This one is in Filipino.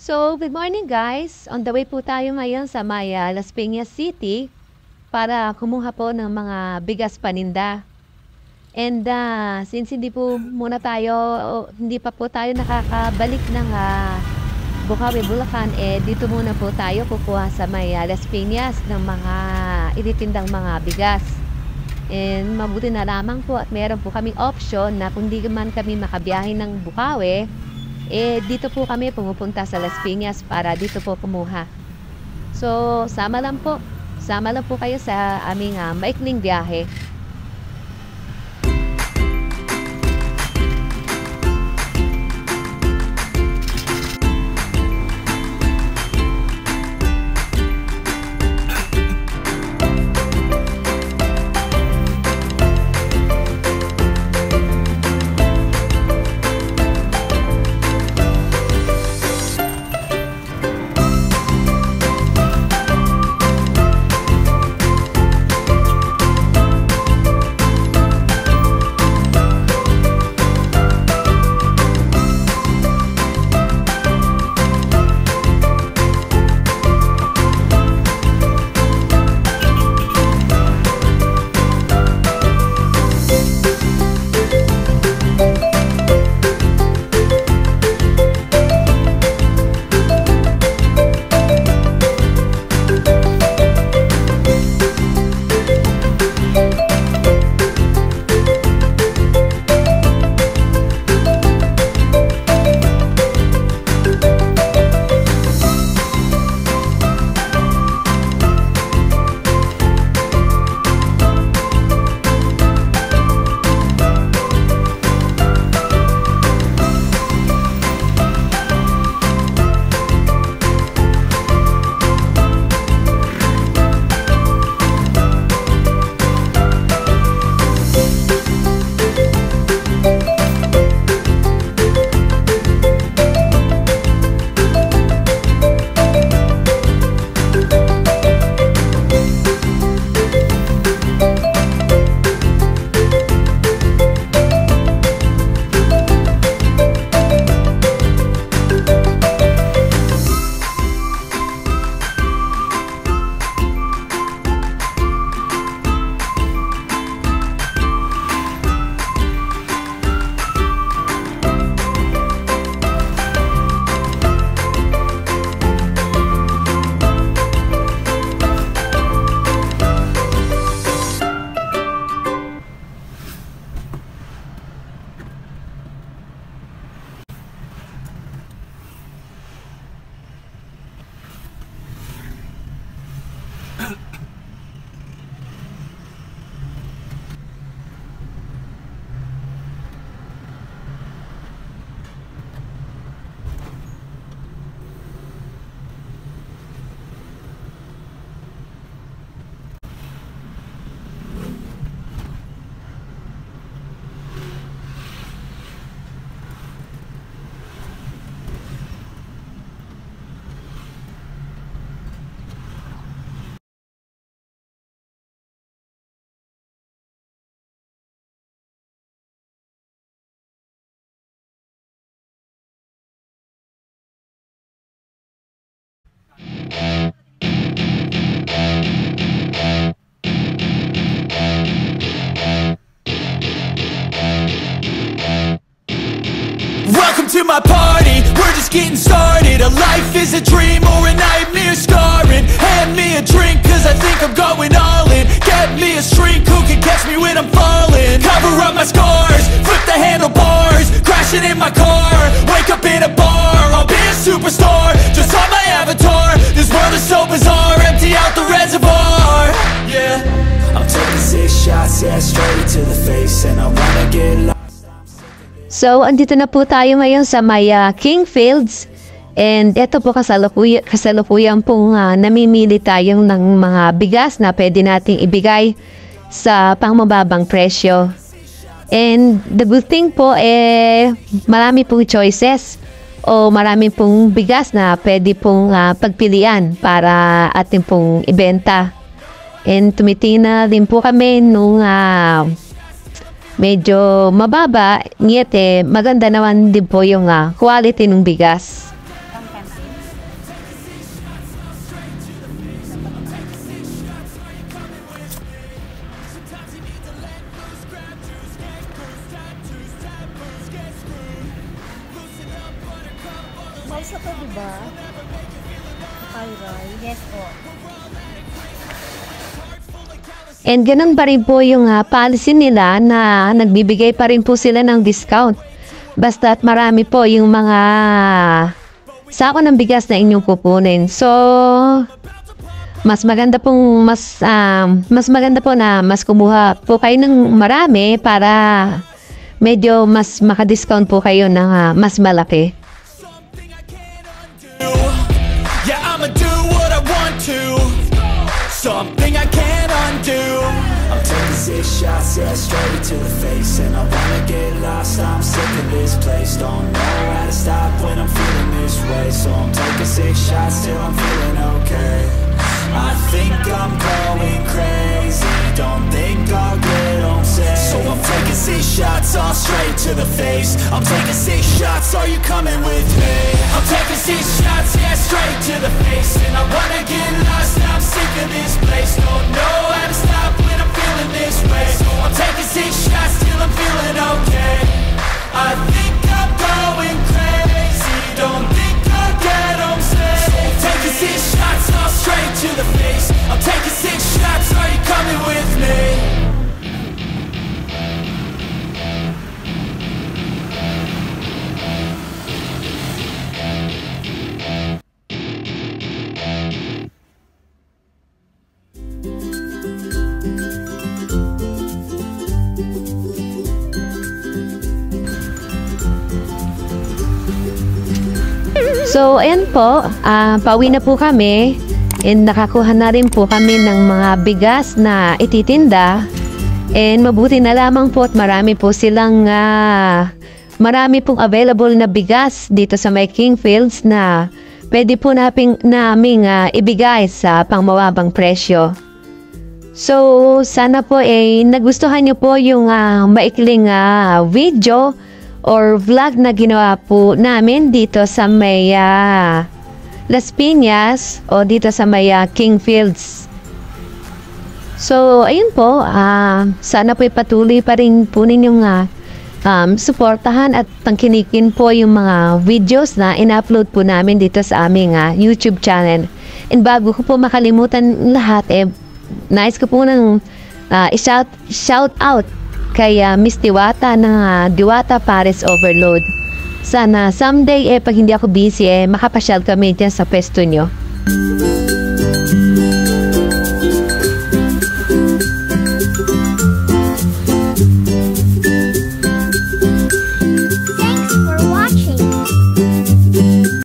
So, good morning guys. On the way po tayo ngayon sa Las Piñas City para kumuha po ng mga bigas paninda. And since hindi pa po tayo nakakabalik ng Bukawi, Bulacan, dito muna po tayo kukuha sa Las Piñas ng mga ititindang mga bigas. And mabuti na lamang po at meron po kaming option na kung di man kami makabiyahe ng Bukawi, dito po kami pumupunta sa Las Piñas para dito po kumuha. So, sama lang po kayo sa aming maikling biyahe. Welcome to my party, we're just getting started. A life is a dream or a nightmare scarring. Hand me a drink cause I think I'm going all in. Get me a shrink who can catch me when I'm falling. Cover up my scars, flip the handlebars. Crashing in my car, wake up in a bar. I'll be a superstar, just on my avatar. This world is so bizarre, empty out the reservoir. Yeah, I'm taking 6 shots, yeah, straight to the face. And I wanna get lost. So, andito na po tayo ngayon sa Kingfields. And ito po kasalukuyan pong namimili tayong ng mga bigas na pwede nating ibigay sa pangmababang presyo. And the good thing po, marami pong choices o marami pong bigas na pwede pong pagpilian para ating pong ibenta. And tumitingin din po kami nung medyo mababa, niyete maganda naman din po yung quality ng bigas. Sa to, diba? Alright. Yes po. And ganun pa rin po yung policy nila na nagbibigay pa rin po sila ng discount. Basta't marami po yung mga sako ng bigas na inyong kukunin. So, mas maganda po na mas kumuha po kayo ng marami para medyo mas maka-discount po kayo ng mas malaki. Yeah, I'ma do what I want to. Something I can't undo. I'm taking 6 shots, yeah, straight to the face. And I wanna get lost, I'm sick of this place. Don't know how to stop when I'm feeling this way. So I'm taking 6 shots till I'm feeling okay. I think I'm going crazy. Don't think I'll get home safe. So I'm taking 6 shots, all straight to the face. I'm taking 6 shots, are you coming with me? I'm taking 6 shots, yeah, straight to the face. And I wanna get lost, I'm sick of this place. Don't know how to stop when I'm feeling this way. So I'm taking 6 shots till I'm feeling okay. I think I'm going crazy. Don't think I'll get home safe. So I'm taking 6 shots, all straight to the face. I'm taking 6 shots, are you coming with me? So, ayan po, pauwi na po kami and nakakuha na rin po kami ng mga bigas na ititinda and mabuti na lamang po at marami po silang marami pong available na bigas dito sa may Kingfields na pwede po naming ibigay sa pangmababang presyo. So, sana po nagustuhan nyo po yung maikling video or vlog na ginawa po namin dito sa may Las Piñas o dito sa may Kingfields. So, ayun po, sana po patuloy pa rin po ninyong suportahan at tangkinikin po yung mga videos na in-upload po namin dito sa aming YouTube channel. And bago ko po makalimutan lahat, nais ko po nang shout out kay Miss Diwata ng Diwata Paris Overload. Sana someday pag hindi ako busy makapasyal kami dyan sa pwesto nyo.